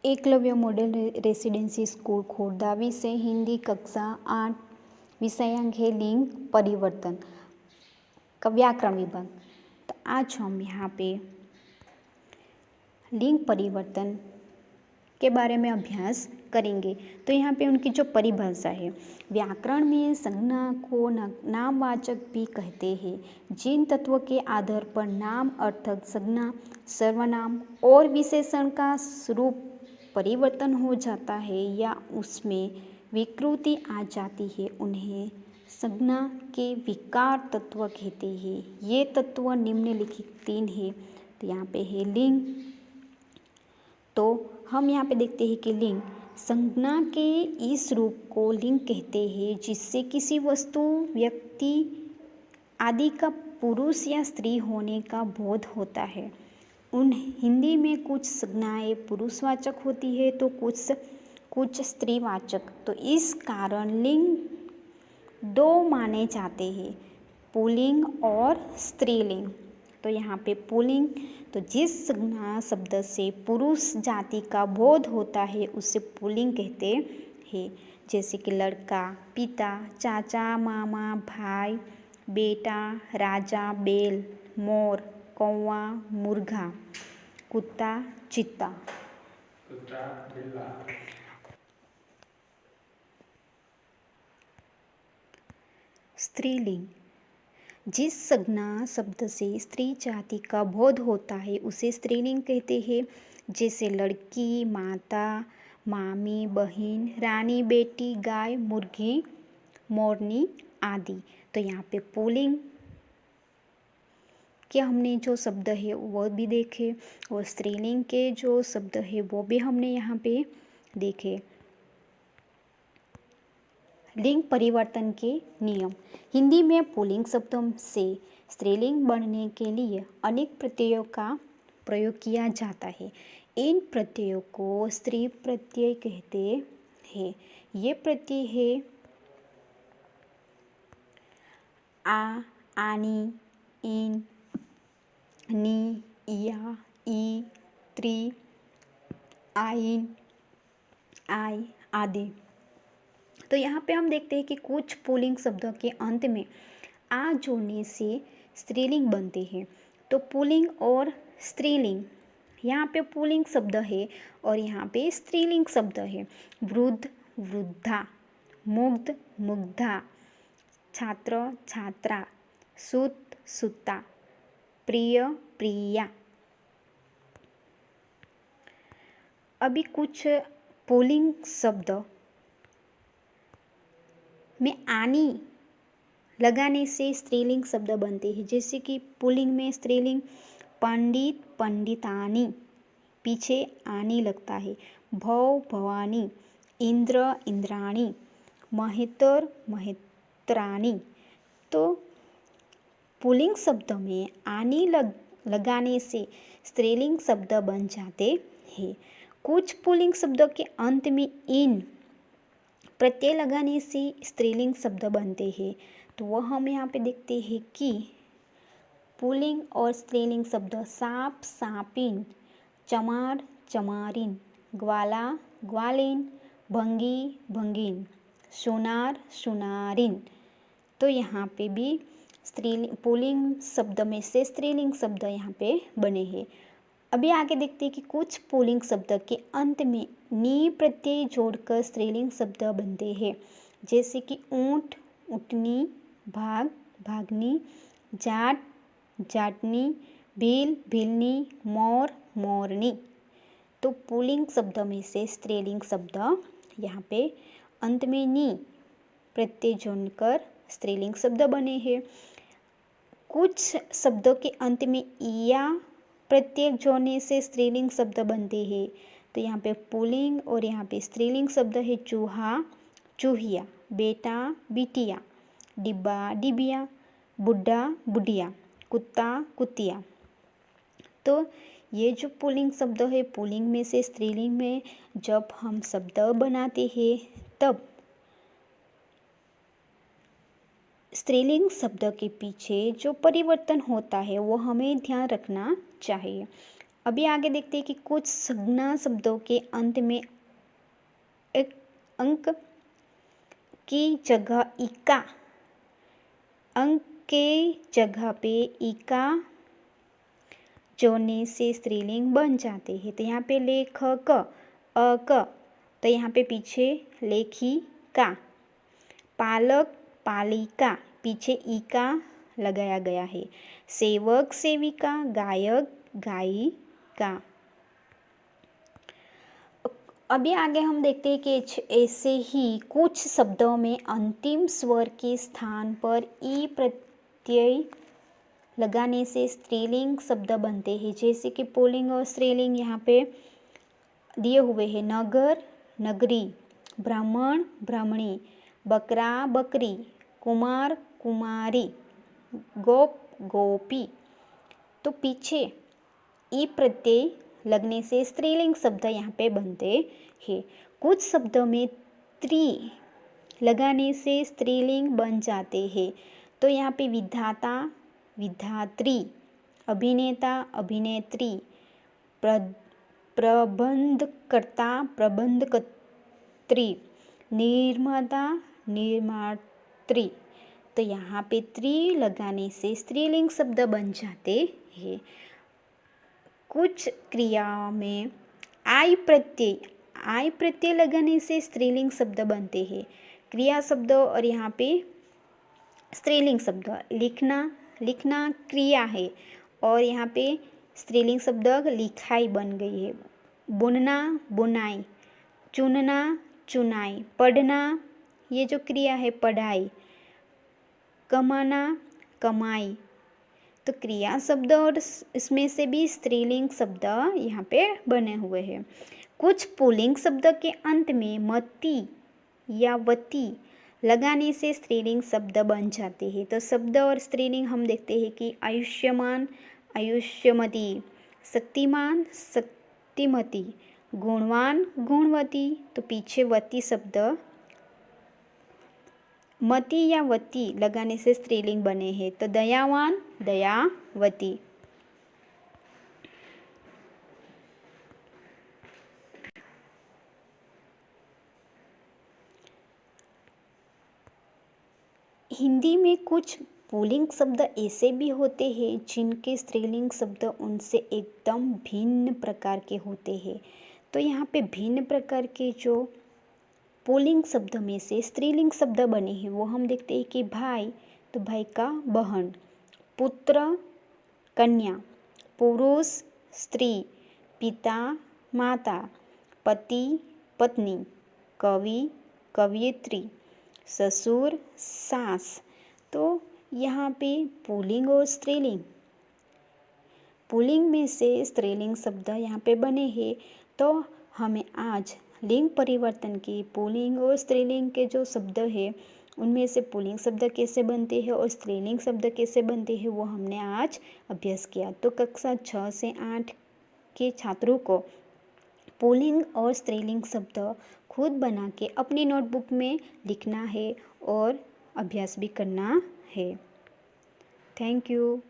Eklavya model residency school Khordha, विषय हिंदी, कक्षा 8, विषयांक है लिंग परिवर्तन का व्याकरण विभाग। तो आज हम यहाँ पे लिंग परिवर्तन के बारे में अभ्यास करेंगे। तो यहाँ पे उनकी जो परिभाषा है, व्याकरण में संज्ञा को नामवाचक भी कहते हैं। जिन तत्वों के आधार पर नाम अर्थक संज्ञा, सर्वनाम और विशेषण का स्वरूप परिवर्तन हो जाता है या उसमें विकृति आ जाती है, उन्हें संज्ञा के विकार तत्व कहते हैं। ये तत्व निम्नलिखित 3 है। तो यहाँ पे है लिंग। तो हम यहाँ पे देखते हैं कि लिंग संज्ञा के इस रूप को लिंग कहते हैं जिससे किसी वस्तु, व्यक्ति आदि का पुरुष या स्त्री होने का बोध होता है। हिंदी में कुछ संज्ञाएं पुरुषवाचक होती है तो कुछ स्त्रीवाचक। तो इस कारण लिंग 2 माने जाते हैं, पुल्लिंग और स्त्रीलिंग। तो यहाँ पे पुल्लिंग, तो जिस संज्ञा शब्द से पुरुष जाति का बोध होता है उसे पुल्लिंग कहते हैं। जैसे कि लड़का, पिता, चाचा, मामा, भाई, बेटा, राजा, बैल, मोर, कौवा, मुर्गा, कुत्ता, चीता। स्त्रीलिंग, जिस संज्ञा शब्द से स्त्री जाति का बोध होता है उसे स्त्रीलिंग कहते हैं। जैसे लड़की, माता, मामी, बहन, रानी, बेटी, गाय, मुर्गी, मोरनी आदि। तो यहाँ पे पुल्लिंग के हमने जो शब्द है वो भी देखे और स्त्रीलिंग के जो शब्द है वो भी हमने यहाँ पे देखे। लिंग परिवर्तन के नियम। हिंदी में पुल्लिंग शब्दों से स्त्रीलिंग बनने के लिए अनेक प्रत्ययों का प्रयोग किया जाता है। इन प्रत्ययों को स्त्री प्रत्यय कहते हैं। ये प्रत्यय है आ, आनी, इन, नी, या, ई, त्री, आइन, आई आदि। तो यहाँ पे हम देखते हैं कि कुछ पुल्लिंग शब्दों के अंत में आ जोड़ने से स्त्रीलिंग बनते हैं। तो पुल्लिंग और स्त्रीलिंग, यहाँ पे पुल्लिंग शब्द है और यहाँ पे स्त्रीलिंग शब्द है। वृद्ध, वृद्धा, मुग्ध, मुग्धा, छात्र, छात्रा, सूत, सूता, प्रिय, प्रिया। अभी कुछ पुल्लिंग शब्द में आनी लगाने से स्त्रीलिंग शब्द बनते हैं। जैसे कि पुल्लिंग में स्त्रीलिंग पंडित, पंडितानी, पीछे आनी लगता है। भव, भवानी, इंद्र, इंद्राणी, महेतर, महेत्रानी। तो पुल्लिंग शब्द में आनी लगाने से स्त्रीलिंग शब्द बन जाते हैं। कुछ पुल्लिंग शब्दों के अंत में इन प्रत्यय लगाने से स्त्रीलिंग शब्द बनते हैं। तो वह हम यहाँ पे देखते हैं कि पुल्लिंग और स्त्रीलिंग शब्द सांप, सांपिन, चमार, चमारिन, ग्वाला, ग्वालिन, भंगी, भंगिन, सुनार, सुनारिन। तो यहाँ पे भी पुल्लिंग शब्द में से स्त्रीलिंग शब्द यहाँ पे बने हैं। अभी आगे देखते हैं कि कुछ पुल्लिंग शब्द के अंत में नी प्रत्यय जोड़कर स्त्रीलिंग शब्द बनते हैं। जैसे कि ऊंट, ऊँटनी, भाग, भागनी, जाट, जाटनी, भील, भीलनी, मोर, मोरनी। तो पुल्लिंग शब्द में से स्त्रीलिंग शब्द यहाँ पे अंत में नी प्रत्यय जोड़कर स्त्रीलिंग शब्द बने हैं। कुछ शब्दों के अंत में या प्रत्यय जोड़ने से स्त्रीलिंग शब्द बनते हैं। तो यहाँ पे पुल्लिंग और यहाँ पे स्त्रीलिंग शब्द है चूहा, चूहिया, बेटा, बिटिया, डिब्बा, डिबिया, बुढ़ा, बुढ़िया, कुत्ता, कुतिया। तो ये जो पुल्लिंग शब्द है, पुल्लिंग में से स्त्रीलिंग में जब हम शब्द बनाते हैं तब स्त्रीलिंग शब्द के पीछे जो परिवर्तन होता है वो हमें ध्यान रखना चाहिए। अभी आगे देखते हैं कि कुछ संज्ञा शब्दों के अंत में एक अंक की जगह इका, अंक के जगह पे इका जोड़ने से स्त्रीलिंग बन जाते हैं। तो यहाँ पे लेखक अक, तो यहाँ पे पीछे लेखिका, पालक पालिका, पीछे इका लगाया गया है। सेवक सेविका, गायक गायिका। अभी आगे हम देखते हैं कि ऐसे ही कुछ शब्दों में अंतिम स्वर के स्थान पर ई प्रत्यय लगाने से स्त्रीलिंग शब्द बनते हैं। जैसे कि पुल्लिंग और स्त्रीलिंग यहाँ पे दिए हुए हैं। नगर नगरी, ब्राह्मण ब्राह्मणी, बकरा बकरी, कुमार कुमारी, गोप गोपी। तो पीछे ई प्रत्यय लगने से स्त्रीलिंग शब्द यहाँ पे बनते हैं। कुछ शब्दों में त्रि लगाने से स्त्रीलिंग बन जाते हैं। तो यहाँ पे विधाता विधात्री, अभिनेता अभिनेत्री, प्रबंधकर्ता प्रबंधकत्री, निर्माता निर्मात्री। तो यहाँ पे त्रि लगाने से स्त्रीलिंग शब्द बन जाते हैं। कुछ क्रिया में आई प्रत्यय लगाने से स्त्रीलिंग शब्द बनते हैं। क्रिया शब्द और यहाँ पे स्त्रीलिंग शब्द। लिखना क्रिया है और यहाँ पे स्त्रीलिंग शब्द लिखाई बन गई है। बुनना बुनाई, चुनना चुनाई, पढ़ना ये जो क्रिया है पढ़ाई, कमाना कमाई। तो क्रिया शब्द और इसमें से भी स्त्रीलिंग शब्द यहाँ पे बने हुए हैं। कुछ पुल्लिंग शब्द के अंत में मति या वति लगाने से स्त्रीलिंग शब्द बन जाते हैं। तो शब्द और स्त्रीलिंग हम देखते हैं कि आयुष्यमान आयुष्यमती, शक्तिमान शक्तिमती, गुणवान गुणवती। तो पीछे वती शब्द मति या वती लगाने से स्त्रीलिंग बने हैं। तो दयावान दयावती। हिंदी में कुछ पुल्लिंग शब्द ऐसे भी होते हैं जिनके स्त्रीलिंग शब्द उनसे एकदम भिन्न प्रकार के होते हैं। तो यहाँ पे भिन्न प्रकार के जो पुल्लिंग शब्द में से स्त्रीलिंग शब्द बने हैं वो हम देखते हैं कि भाई, तो भाई का बहन, पुत्र कन्या, पुरुष स्त्री, पिता माता, पति पत्नी, कवि कवयित्री, ससुर सास। तो यहाँ पे पुल्लिंग और स्त्रीलिंग, पुल्लिंग में से स्त्रीलिंग शब्द यहाँ पे बने हैं। तो हमें आज लिंग परिवर्तन की पुल्लिंग और स्त्रीलिंग के जो शब्द है उनमें से पुल्लिंग शब्द कैसे बनते हैं और स्त्रीलिंग शब्द कैसे बनते हैं वो हमने आज अभ्यास किया। तो कक्षा 6 से 8 के छात्रों को पुल्लिंग और स्त्रीलिंग शब्द खुद बना के अपनी नोटबुक में लिखना है और अभ्यास भी करना है। Thank you.